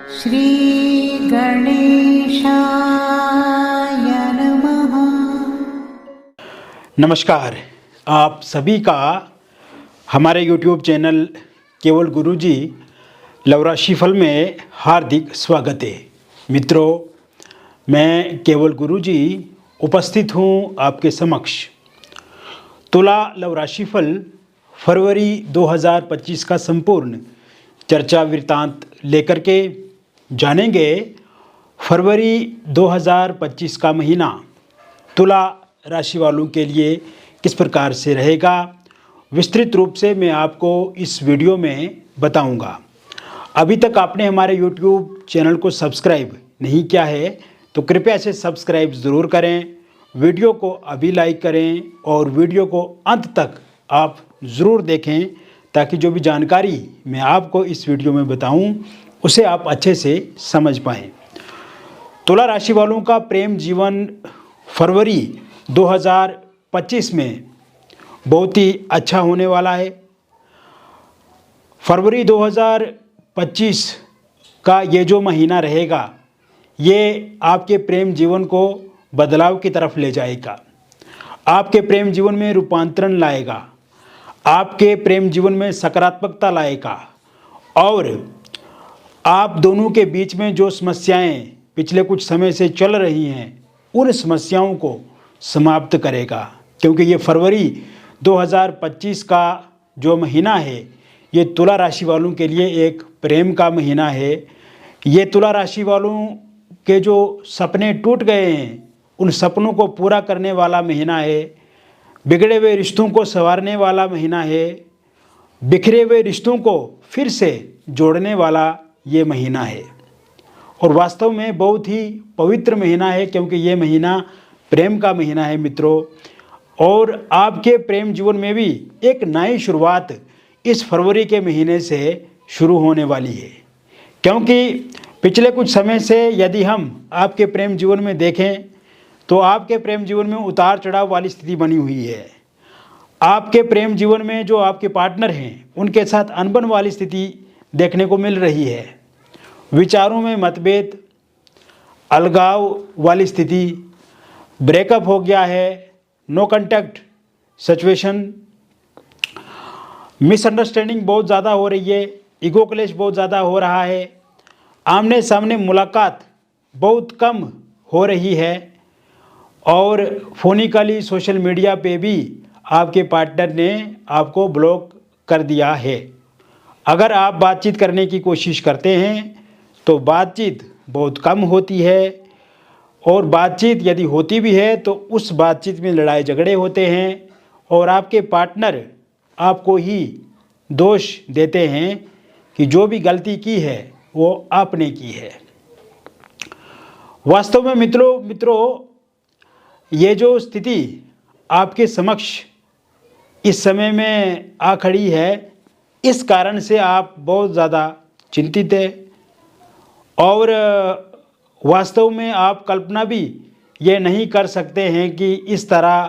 श्री गणेशाय नमः। नमस्कार, आप सभी का हमारे YouTube चैनल केवल गुरुजी लव राशिफल में हार्दिक स्वागत है। मित्रों, मैं केवल गुरुजी उपस्थित हूँ आपके समक्ष। तुला लव राशिफल फरवरी 2025 का संपूर्ण चर्चा वृत्तांत लेकर के जानेंगे। फरवरी 2025 का महीना तुला राशि वालों के लिए किस प्रकार से रहेगा, विस्तृत रूप से मैं आपको इस वीडियो में बताऊंगा। अभी तक आपने हमारे YouTube चैनल को सब्सक्राइब नहीं किया है तो कृपया से सब्सक्राइब ज़रूर करें, वीडियो को अभी लाइक करें और वीडियो को अंत तक आप ज़रूर देखें ताकि जो भी जानकारी मैं आपको इस वीडियो में बताऊं उसे आप अच्छे से समझ पाएं। तुला राशि वालों का प्रेम जीवन फरवरी 2025 में बहुत ही अच्छा होने वाला है। फरवरी 2025 का ये जो महीना रहेगा ये आपके प्रेम जीवन को बदलाव की तरफ ले जाएगा, आपके प्रेम जीवन में रूपांतरण लाएगा, आपके प्रेम जीवन में सकारात्मकता लाएगा और आप दोनों के बीच में जो समस्याएं पिछले कुछ समय से चल रही हैं उन समस्याओं को समाप्त करेगा। क्योंकि ये फरवरी 2025 का जो महीना है ये तुला राशि वालों के लिए एक प्रेम का महीना है। ये तुला राशि वालों के जो सपने टूट गए हैं उन सपनों को पूरा करने वाला महीना है। बिगड़े हुए रिश्तों को संवारने वाला महीना है। बिखरे हुए रिश्तों को फिर से जोड़ने वाला ये महीना है और वास्तव में बहुत ही पवित्र महीना है क्योंकि ये महीना प्रेम का महीना है मित्रों। और आपके प्रेम जीवन में भी एक नई शुरुआत इस फरवरी के महीने से शुरू होने वाली है। क्योंकि पिछले कुछ समय से यदि हम आपके प्रेम जीवन में देखें तो आपके प्रेम जीवन में उतार चढ़ाव वाली स्थिति बनी हुई है। आपके प्रेम जीवन में जो आपके पार्टनर हैं उनके साथ अनबन वाली स्थिति देखने को मिल रही है। विचारों में मतभेद, अलगाव वाली स्थिति, ब्रेकअप हो गया है, नो कांटेक्ट सिचुएशन, मिसअंडरस्टैंडिंग बहुत ज़्यादा हो रही है, ईगो क्लैश बहुत ज़्यादा हो रहा है, आमने सामने मुलाकात बहुत कम हो रही है और फोनिकली सोशल मीडिया पे भी आपके पार्टनर ने आपको ब्लॉक कर दिया है। अगर आप बातचीत करने की कोशिश करते हैं तो बातचीत बहुत कम होती है और बातचीत यदि होती भी है तो उस बातचीत में लड़ाई झगड़े होते हैं और आपके पार्टनर आपको ही दोष देते हैं कि जो भी गलती की है वो आपने की है। वास्तव में मित्रों ये जो स्थिति आपके समक्ष इस समय में आ खड़ी है, इस कारण से आप बहुत ज़्यादा चिंतित हैं और वास्तव में आप कल्पना भी ये नहीं कर सकते हैं कि इस तरह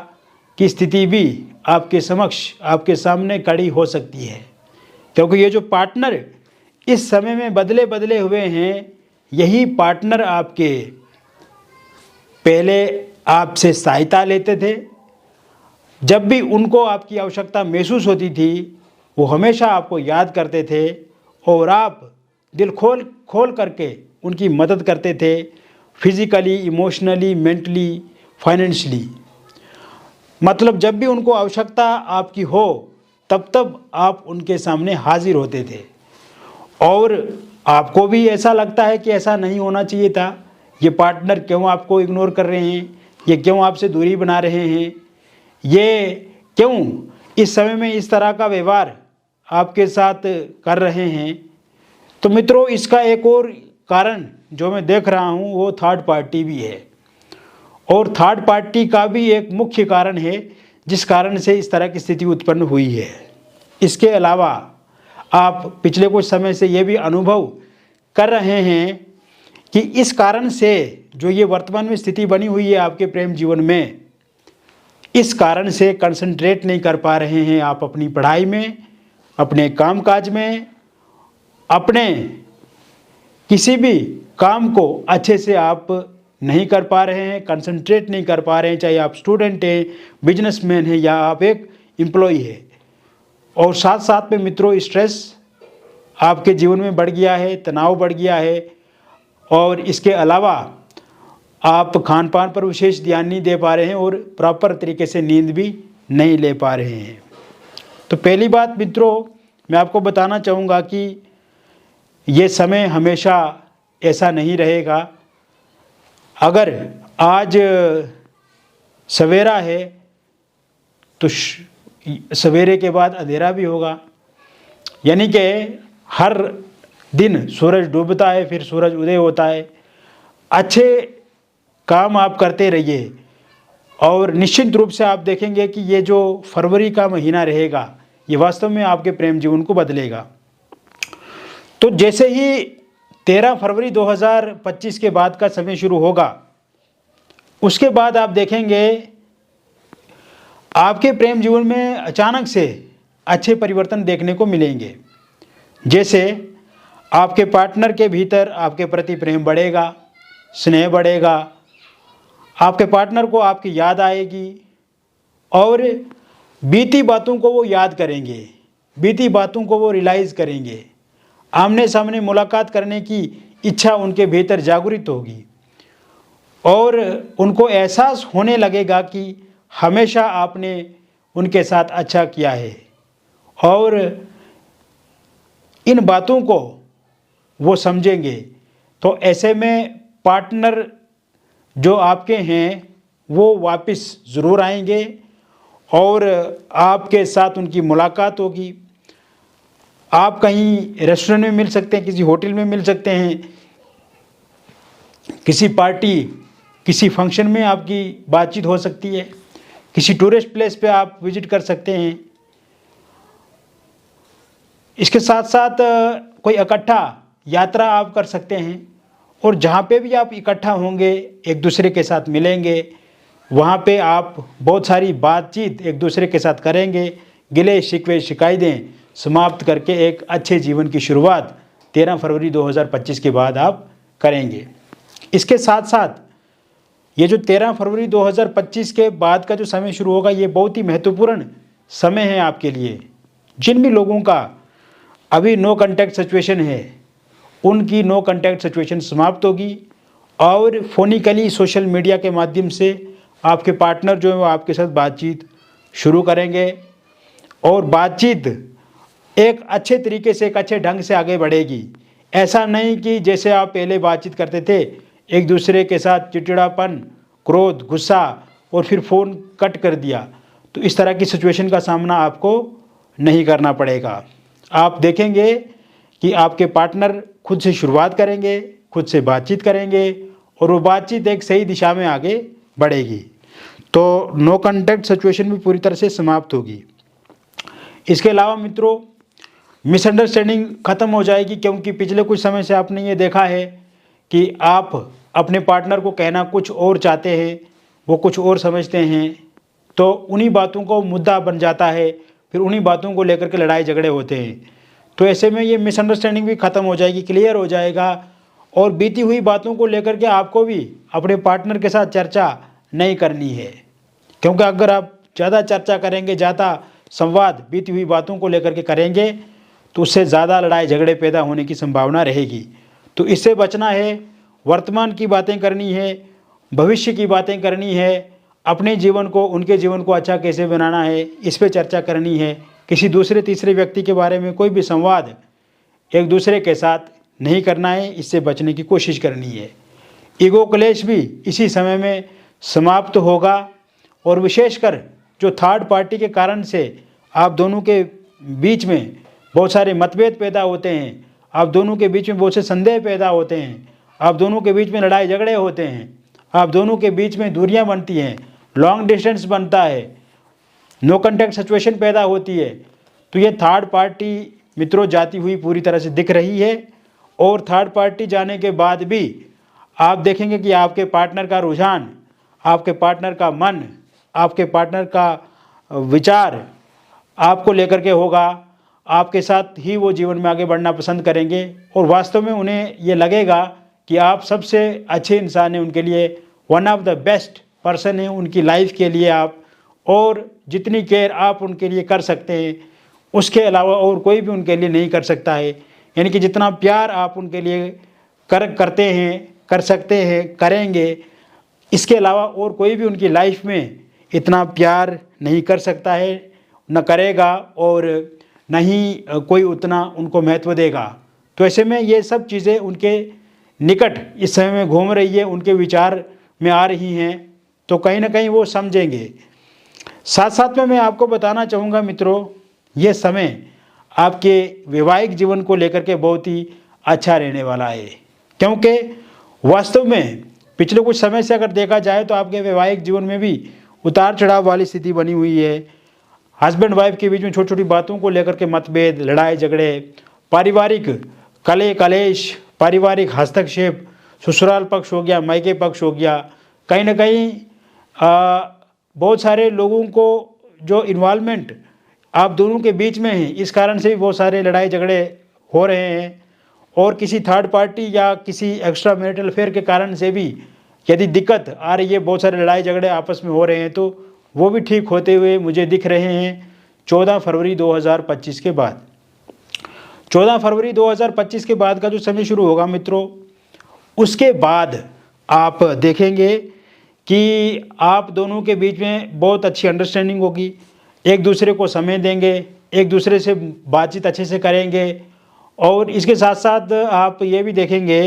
की स्थिति भी आपके समक्ष आपके सामने खड़ी हो सकती है। क्योंकि ये जो पार्टनर इस समय में बदले हुए हैं, यही पार्टनर आपके पहले आपसे सहायता लेते थे। जब भी उनको आपकी आवश्यकता महसूस होती थी वो हमेशा आपको याद करते थे और आप दिल खोल करके उनकी मदद करते थे, फिजिकली, इमोशनली, मेंटली, फाइनेंशियली। मतलब जब भी उनको आवश्यकता आपकी हो तब आप उनके सामने हाजिर होते थे और आपको भी ऐसा लगता है कि ऐसा नहीं होना चाहिए था। ये पार्टनर क्यों आपको इग्नोर कर रहे हैं, ये क्यों आपसे दूरी बना रहे हैं, ये क्यों इस समय में इस तरह का व्यवहार आपके साथ कर रहे हैं। तो मित्रों, इसका एक और कारण जो मैं देख रहा हूँ वो थर्ड पार्टी भी है और थर्ड पार्टी का भी एक मुख्य कारण है जिस कारण से इस तरह की स्थिति उत्पन्न हुई है। इसके अलावा आप पिछले कुछ समय से ये भी अनुभव कर रहे हैं कि इस कारण से जो ये वर्तमान में स्थिति बनी हुई है आपके प्रेम जीवन में, इस कारण से कंसंट्रेट नहीं कर पा रहे हैं आप अपनी पढ़ाई में, अपने कामकाज में, अपने किसी भी काम को अच्छे से आप नहीं कर पा रहे हैं, कंसंट्रेट नहीं कर पा रहे हैं, चाहे आप स्टूडेंट हैं, बिजनेसमैन हैं या आप एक एम्प्लॉई है। और साथ साथ में मित्रों स्ट्रेस आपके जीवन में बढ़ गया है, तनाव बढ़ गया है, और इसके अलावा आप खान पान पर विशेष ध्यान नहीं दे पा रहे हैं और प्रॉपर तरीके से नींद भी नहीं ले पा रहे हैं। तो पहली बात मित्रों मैं आपको बताना चाहूँगा कि ये समय हमेशा ऐसा नहीं रहेगा। अगर आज सवेरा है तो सवेरे के बाद अंधेरा भी होगा, यानी कि हर दिन सूरज डूबता है फिर सूरज उदय होता है। अच्छे काम आप करते रहिए और निश्चित रूप से आप देखेंगे कि ये जो फरवरी का महीना रहेगा ये वास्तव में आपके प्रेम जीवन को बदलेगा। तो जैसे ही 13 फरवरी 2025 के बाद का समय शुरू होगा, उसके बाद आप देखेंगे आपके प्रेम जीवन में अचानक से अच्छे परिवर्तन देखने को मिलेंगे। जैसे आपके पार्टनर के भीतर आपके प्रति प्रेम बढ़ेगा, स्नेह बढ़ेगा, आपके पार्टनर को आपकी याद आएगी और बीती बातों को वो याद करेंगे, बीती बातों को वो रियलाइज़ करेंगे। आमने सामने मुलाकात करने की इच्छा उनके भीतर जागृत होगी और उनको एहसास होने लगेगा कि हमेशा आपने उनके साथ अच्छा किया है, और इन बातों को वो समझेंगे। तो ऐसे में पार्टनर जो आपके हैं वो वापस ज़रूर आएंगे और आपके साथ उनकी मुलाकात होगी। आप कहीं रेस्टोरेंट में मिल सकते हैं, किसी होटल में मिल सकते हैं, किसी पार्टी किसी फंक्शन में आपकी बातचीत हो सकती है, किसी टूरिस्ट प्लेस पे आप विजिट कर सकते हैं। इसके साथ साथ कोई इकट्ठा यात्रा आप कर सकते हैं, और जहाँ पे भी आप इकट्ठा होंगे एक दूसरे के साथ मिलेंगे, वहाँ पे आप बहुत सारी बातचीत एक दूसरे के साथ करेंगे, गिले शिकवे शिकायतें समाप्त करके एक अच्छे जीवन की शुरुआत 13 फरवरी 2025 के बाद आप करेंगे। इसके साथ साथ ये जो 13 फरवरी 2025 के बाद का जो समय शुरू होगा ये बहुत ही महत्वपूर्ण समय है आपके लिए। जिन भी लोगों का अभी नो कॉन्टैक्ट सिचुएशन है उनकी नो कॉन्टैक्ट सिचुएशन समाप्त होगी और फोनिकली सोशल मीडिया के माध्यम से आपके पार्टनर जो है वो आपके साथ बातचीत शुरू करेंगे, और बातचीत एक अच्छे तरीके से एक अच्छे ढंग से आगे बढ़ेगी। ऐसा नहीं कि जैसे आप पहले बातचीत करते थे एक दूसरे के साथ चिड़चिड़ापन, क्रोध, गुस्सा और फिर फ़ोन कट कर दिया, तो इस तरह की सिचुएशन का सामना आपको नहीं करना पड़ेगा। आप देखेंगे कि आपके पार्टनर खुद से शुरुआत करेंगे, खुद से बातचीत करेंगे और वो बातचीत एक सही दिशा में आगे बढ़ेगी। तो नो कॉन्टैक्ट सिचुएशन भी पूरी तरह से समाप्त होगी। इसके अलावा मित्रों मिसअंडरस्टैंडिंग ख़त्म हो जाएगी, क्योंकि पिछले कुछ समय से आपने ये देखा है कि आप अपने पार्टनर को कहना कुछ और चाहते हैं, वो कुछ और समझते हैं, तो उन्हीं बातों को मुद्दा बन जाता है, फिर उन्हीं बातों को लेकर के लड़ाई झगड़े होते हैं। तो ऐसे में ये मिसअंडरस्टैंडिंग भी ख़त्म हो जाएगी, क्लियर हो जाएगा, और बीती हुई बातों को लेकर के आपको भी अपने पार्टनर के साथ चर्चा नहीं करनी है, क्योंकि अगर आप ज़्यादा चर्चा करेंगे, ज़्यादा संवाद बीती हुई बातों को लेकर के करेंगे तो उससे ज़्यादा लड़ाई झगड़े पैदा होने की संभावना रहेगी। तो इससे बचना है, वर्तमान की बातें करनी है, भविष्य की बातें करनी है, अपने जीवन को उनके जीवन को अच्छा कैसे बनाना है इस पे चर्चा करनी है। किसी दूसरे तीसरे व्यक्ति के बारे में कोई भी संवाद एक दूसरे के साथ नहीं करना है, इससे बचने की कोशिश करनी है। ईगो क्लेश भी इसी समय में समाप्त होगा, और विशेषकर जो थर्ड पार्टी के कारण से आप दोनों के बीच में बहुत सारे मतभेद पैदा होते हैं, आप दोनों के बीच में बहुत से संदेह पैदा होते हैं, आप दोनों के बीच में लड़ाई झगड़े होते हैं, आप दोनों के बीच में दूरियां बनती हैं, लॉन्ग डिस्टेंस बनता है, नो कॉन्टैक्ट सिचुएशन पैदा होती है, तो ये थर्ड पार्टी मित्रों जाती हुई पूरी तरह से दिख रही है। और थर्ड पार्टी जाने के बाद भी आप देखेंगे कि आपके पार्टनर का रुझान, आपके पार्टनर का मन, आपके पार्टनर का विचार आपको लेकर के होगा, आपके साथ ही वो जीवन में आगे बढ़ना पसंद करेंगे और वास्तव में उन्हें ये लगेगा कि आप सबसे अच्छे इंसान हैं उनके लिए, one of the best person हैं उनकी लाइफ के लिए आप, और जितनी केयर आप उनके लिए कर सकते हैं उसके अलावा और कोई भी उनके लिए नहीं कर सकता है। यानी कि जितना प्यार आप उनके लिए करते हैं, कर सकते हैं, करेंगे, इसके अलावा और कोई भी उनकी लाइफ में इतना प्यार नहीं कर सकता है, न करेगा, और न ही कोई उतना उनको महत्व देगा। तो ऐसे में ये सब चीज़ें उनके निकट इस समय में घूम रही है, उनके विचार में आ रही हैं, तो कहीं ना कहीं वो समझेंगे। साथ साथ में मैं आपको बताना चाहूँगा मित्रों, ये समय आपके वैवाहिक जीवन को लेकर के बहुत ही अच्छा रहने वाला है, क्योंकि वास्तव में पिछले कुछ समय से अगर देखा जाए तो आपके वैवाहिक जीवन में भी उतार चढ़ाव वाली स्थिति बनी हुई है। हस्बैंड वाइफ के बीच में छोटी छोटी बातों को लेकर के मतभेद, लड़ाई झगड़े, पारिवारिक कलेश, पारिवारिक हस्तक्षेप, ससुराल पक्ष हो गया, मायके पक्ष हो गया, कहीं ना कहीं बहुत सारे लोगों को जो इन्वॉल्वमेंट आप दोनों के बीच में है, इस कारण से भी बहुत सारे लड़ाई झगड़े हो रहे हैं। और किसी थर्ड पार्टी या किसी एक्स्ट्रा मैरिटल अफेयर के कारण से भी यदि दिक्कत आ रही है, बहुत सारे लड़ाई झगड़े आपस में हो रहे हैं, तो वो भी ठीक होते हुए मुझे दिख रहे हैं 14 फरवरी 2025 के बाद। 14 फरवरी 2025 के बाद का जो समय शुरू होगा मित्रों, उसके बाद आप देखेंगे कि आप दोनों के बीच में बहुत अच्छी अंडरस्टैंडिंग होगी, एक दूसरे को समय देंगे, एक दूसरे से बातचीत अच्छे से करेंगे। और इसके साथ साथ आप ये भी देखेंगे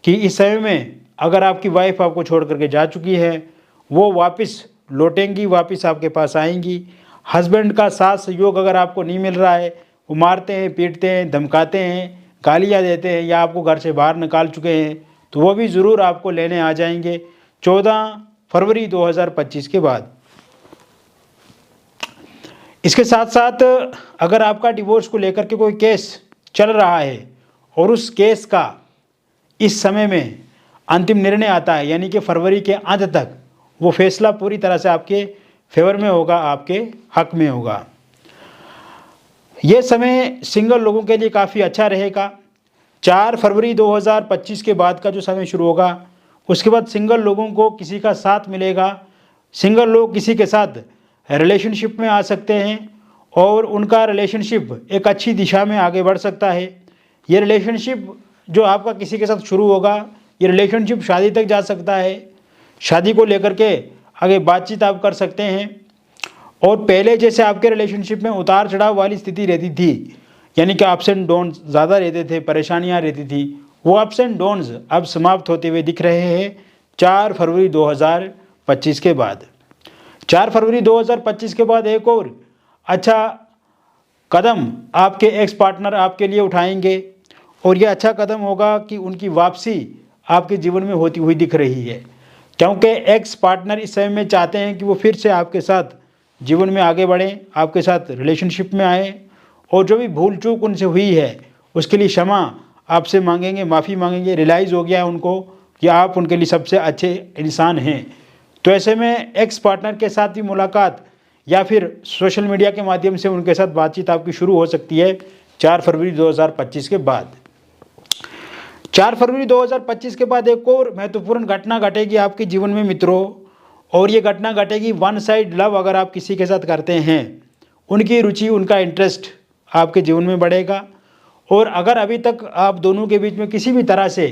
कि इस समय में अगर आपकी वाइफ आपको छोड़ करके जा चुकी है, वो वापस लौटेंगी, वापस आपके पास आएंगी। हस्बैंड का साथ सहयोग अगर आपको नहीं मिल रहा है, वो मारते हैं, पीटते हैं, धमकाते हैं, गालियाँ देते हैं, या आपको घर से बाहर निकाल चुके हैं, तो वो भी ज़रूर आपको लेने आ जाएंगे 14 फरवरी 2025 के बाद। इसके साथ साथ अगर आपका डिवोर्स को लेकर के कोई केस चल रहा है और उस केस का इस समय में अंतिम निर्णय आता है, यानी कि फरवरी के अंत तक वो फैसला पूरी तरह से आपके फेवर में होगा, आपके हक में होगा। ये समय सिंगल लोगों के लिए काफ़ी अच्छा रहेगा। 4 फरवरी 2025 के बाद का जो समय शुरू होगा, उसके बाद सिंगल लोगों को किसी का साथ मिलेगा। सिंगल लोग किसी के साथ रिलेशनशिप में आ सकते हैं और उनका रिलेशनशिप एक अच्छी दिशा में आगे बढ़ सकता है। ये रिलेशनशिप जो आपका किसी के साथ शुरू होगा, ये रिलेशनशिप शादी तक जा सकता है। शादी को लेकर के आगे बातचीत आप कर सकते हैं। और पहले जैसे आपके रिलेशनशिप में उतार चढ़ाव वाली स्थिति रहती थी, यानी कि अप्स एंड डाउन्स ज़्यादा रहते थे, परेशानियां रहती थी, वो अप्स एंड डाउन्स अब समाप्त होते हुए दिख रहे हैं 4 फरवरी 2025 के बाद। 4 फरवरी 2025 के बाद एक और अच्छा कदम आपके एक्स पार्टनर आपके लिए उठाएंगे, और ये अच्छा कदम होगा कि उनकी वापसी आपके जीवन में होती हुई दिख रही है, क्योंकि एक्स पार्टनर इस समय में चाहते हैं कि वो फिर से आपके साथ जीवन में आगे बढ़ें, आपके साथ रिलेशनशिप में आएँ, और जो भी भूल चूक उनसे हुई है उसके लिए क्षमा आपसे मांगेंगे, माफ़ी मांगेंगे। रियलाइज़ हो गया है उनको कि आप उनके लिए सबसे अच्छे इंसान हैं। तो ऐसे में एक्स पार्टनर के साथ भी मुलाकात या फिर सोशल मीडिया के माध्यम से उनके साथ बातचीत आपकी शुरू हो सकती है 4 फरवरी 2025 के बाद। 4 फरवरी 2025 के बाद एक और महत्वपूर्ण घटना घटेगी आपके जीवन में मित्रों, और ये घटना घटेगी वन साइड लव। अगर आप किसी के साथ करते हैं, उनकी रुचि, उनका इंटरेस्ट आपके जीवन में बढ़ेगा। और अगर अभी तक आप दोनों के बीच में किसी भी तरह से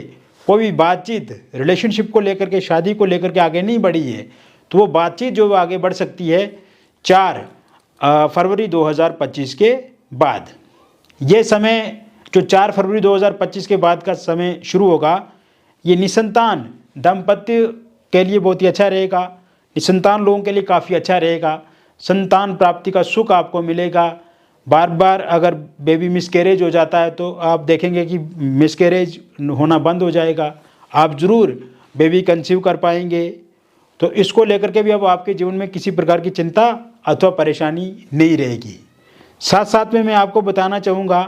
कोई भी बातचीत रिलेशनशिप को लेकर के, शादी को लेकर के आगे नहीं बढ़ी है, तो वो बातचीत जो आगे बढ़ सकती है 4 फरवरी 2025 के बाद। ये समय जो 4 फरवरी 2025 के बाद का समय शुरू होगा, ये निसंतान दाम्पत्य के लिए बहुत ही अच्छा रहेगा। निसंतान लोगों के लिए काफ़ी अच्छा रहेगा। संतान प्राप्ति का सुख आपको मिलेगा। बार बार अगर बेबी मिसकैरेज हो जाता है तो आप देखेंगे कि मिसकैरेज होना बंद हो जाएगा, आप ज़रूर बेबी कंसीव कर पाएंगे। तो इसको लेकर के भी अब आपके जीवन में किसी प्रकार की चिंता अथवा परेशानी नहीं रहेगी। साथ साथ में मैं आपको बताना चाहूँगा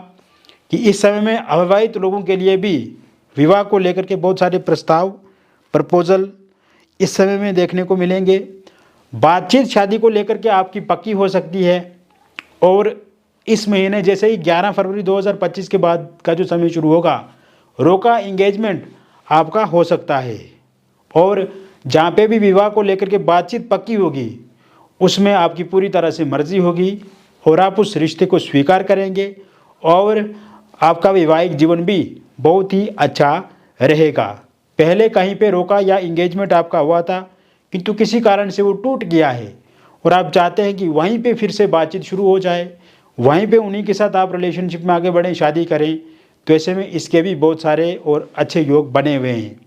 कि इस समय में अविवाहित लोगों के लिए भी विवाह को लेकर के बहुत सारे प्रस्ताव, प्रपोजल इस समय में देखने को मिलेंगे। बातचीत शादी को लेकर के आपकी पक्की हो सकती है, और इस महीने जैसे ही 11 फरवरी 2025 के बाद का जो समय शुरू होगा, रोका एंगेजमेंट आपका हो सकता है। और जहाँ पे भी विवाह को लेकर के बातचीत पक्की होगी, उसमें आपकी पूरी तरह से मर्जी होगी और आप उस रिश्ते को स्वीकार करेंगे और आपका वैवाहिक जीवन भी बहुत ही अच्छा रहेगा। पहले कहीं पे रोका या इंगेजमेंट आपका हुआ था, किंतु किसी कारण से वो टूट गया है और आप चाहते हैं कि वहीं पे फिर से बातचीत शुरू हो जाए, वहीं पे उन्हीं के साथ आप रिलेशनशिप में आगे बढ़ें, शादी करें, तो ऐसे में इसके भी बहुत सारे और अच्छे योग बने हुए हैं।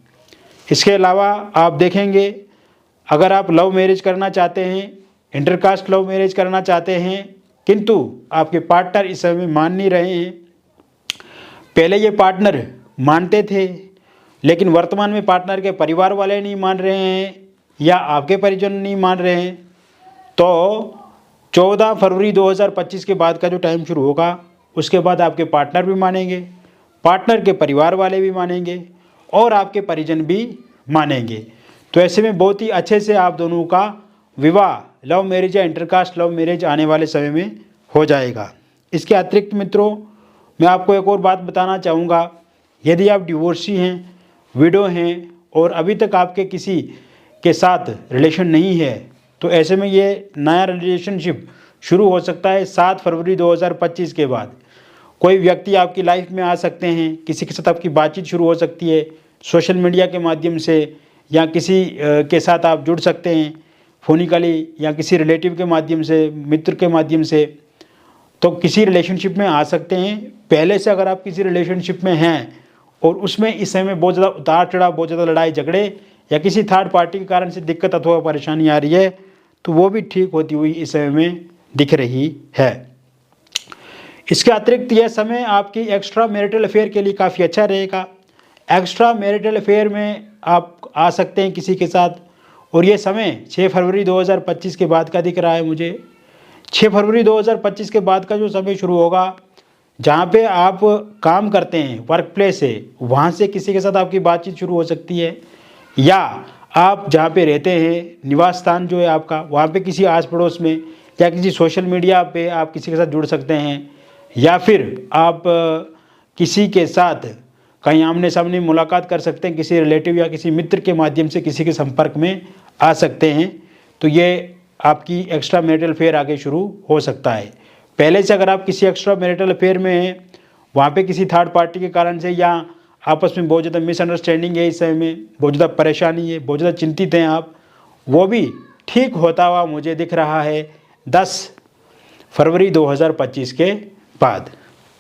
इसके अलावा आप देखेंगे, अगर आप लव मैरिज करना चाहते हैं, इंटरकास्ट लव मैरिज करना चाहते हैं, किंतु आपके पार्टनर इस समय मान नहीं रहे हैं, पहले ये पार्टनर मानते थे लेकिन वर्तमान में पार्टनर के परिवार वाले नहीं मान रहे हैं या आपके परिजन नहीं मान रहे हैं, तो 14 फरवरी 2025 के बाद का जो टाइम शुरू होगा, उसके बाद आपके पार्टनर भी मानेंगे, पार्टनर के परिवार वाले भी मानेंगे और आपके परिजन भी मानेंगे। तो ऐसे में बहुत ही अच्छे से आप दोनों का विवाह लव मैरिज या इंटरकास्ट लव मैरिज आने वाले समय में हो जाएगा। इसके अतिरिक्त मित्रों, मैं आपको एक और बात बताना चाहूँगा, यदि आप डिवोर्सी हैं, विडो हैं और अभी तक आपके किसी के साथ रिलेशन नहीं है, तो ऐसे में ये नया रिलेशनशिप शुरू हो सकता है 7 फरवरी 2025 के बाद। कोई व्यक्ति आपकी लाइफ में आ सकते हैं, किसी के साथ आपकी बातचीत शुरू हो सकती है, सोशल मीडिया के माध्यम से या किसी के साथ आप जुड़ सकते हैं फोनिकली या किसी रिलेटिव के माध्यम से, मित्र के माध्यम से, तो किसी रिलेशनशिप में आ सकते हैं। पहले से अगर आप किसी रिलेशनशिप में हैं और उसमें इस समय बहुत ज़्यादा उतार चढ़ाव, बहुत ज़्यादा लड़ाई झगड़े या किसी थर्ड पार्टी के कारण से दिक्कत अथवा परेशानी आ रही है, तो वो भी ठीक होती हुई इस समय में दिख रही है। इसके अतिरिक्त यह समय आपकी एक्स्ट्रा मैरिटल अफेयर के लिए काफ़ी अच्छा रहेगा। एक्स्ट्रा मैरिटल अफेयर में आप आ सकते हैं किसी के साथ, और ये समय 6 फरवरी 2025 के बाद का दिख रहा है मुझे। 6 फरवरी 2025 के बाद का जो समय शुरू होगा, जहाँ पे आप काम करते हैं, वर्क प्लेस है, वहाँ से किसी के साथ आपकी बातचीत शुरू हो सकती है, या आप जहाँ पे रहते हैं, निवास स्थान जो है आपका, वहाँ पे किसी आस पड़ोस में या किसी सोशल मीडिया पे आप किसी के साथ जुड़ सकते हैं, या फिर आप किसी के साथ कहीं आमने सामने मुलाकात कर सकते हैं, किसी रिलेटिव या किसी मित्र के माध्यम से किसी के संपर्क में आ सकते हैं। तो ये आपकी एक्स्ट्रा मैरिटल अफेयर आगे शुरू हो सकता है। पहले से अगर आप किसी एक्स्ट्रा मैरिटल अफेयर में हैं, वहाँ पे किसी थर्ड पार्टी के कारण से या आपस में बहुत ज़्यादा मिसअंडरस्टैंडिंग है, इस समय में बहुत ज़्यादा परेशानी है, बहुत ज़्यादा चिंतित हैं आप, वो भी ठीक होता हुआ मुझे दिख रहा है 10 फरवरी 2025 के बाद।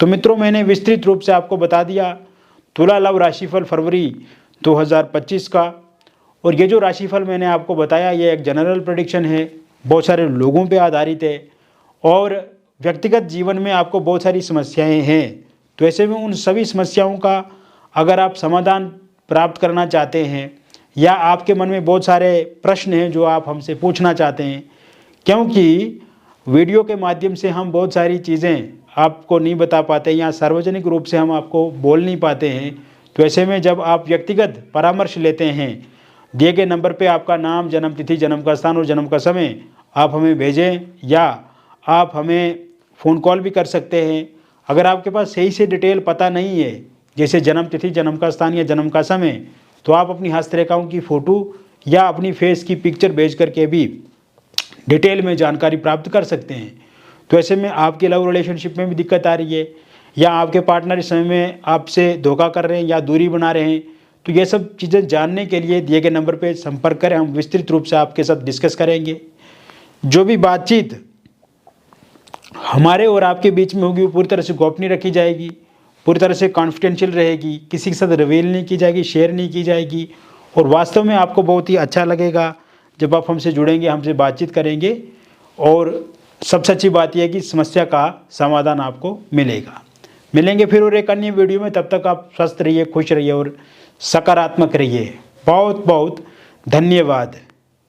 तो मित्रों, मैंने विस्तृत रूप से आपको बता दिया तुला लव राशिफल फरवरी 2025 का। और ये जो राशिफल मैंने आपको बताया, ये एक जनरल प्रेडिक्शन है, बहुत सारे लोगों पे आधारित है और व्यक्तिगत जीवन में आपको बहुत सारी समस्याएं हैं। तो ऐसे में उन सभी समस्याओं का अगर आप समाधान प्राप्त करना चाहते हैं, या आपके मन में बहुत सारे प्रश्न हैं जो आप हमसे पूछना चाहते हैं, क्योंकि वीडियो के माध्यम से हम बहुत सारी चीज़ें आपको नहीं बता पाते या सार्वजनिक रूप से हम आपको बोल नहीं पाते हैं, तो ऐसे में जब आप व्यक्तिगत परामर्श लेते हैं, दिए गए नंबर पे आपका नाम, जन्म तिथि, जन्म का स्थान और जन्म का समय आप हमें भेजें, या आप हमें फ़ोन कॉल भी कर सकते हैं। अगर आपके पास सही से डिटेल पता नहीं है, जैसे जन्म तिथि, जन्म का स्थान या जन्म का समय, तो आप अपनी हस्तरेखाओं की फ़ोटो या अपनी फेस की पिक्चर भेज करके भी डिटेल में जानकारी प्राप्त कर सकते हैं। तो ऐसे में आपके लव रिलेशनशिप में भी दिक्कत आ रही है, या आपके पार्टनर इस समय में आपसे धोखा कर रहे हैं या दूरी बना रहे हैं, तो ये सब चीज़ें जानने के लिए दिए गए नंबर पर संपर्क करें, हम विस्तृत रूप से आपके साथ डिस्कस करेंगे। जो भी बातचीत हमारे और आपके बीच में होगी वो पूरी तरह से गोपनीय रखी जाएगी, पूरी तरह से कॉन्फिडेंशियल रहेगी, किसी के साथ रिवील नहीं की जाएगी, शेयर नहीं की जाएगी, और वास्तव में आपको बहुत ही अच्छा लगेगा जब आप हमसे जुड़ेंगे, हमसे बातचीत करेंगे, और सबसे अच्छी बात यह है कि समस्या का समाधान आपको मिलेगा। मिलेंगे फिर और एक अन्य वीडियो में, तब तक आप स्वस्थ रहिए, खुश रहिए और सकारात्मक रहिए। बहुत बहुत धन्यवाद।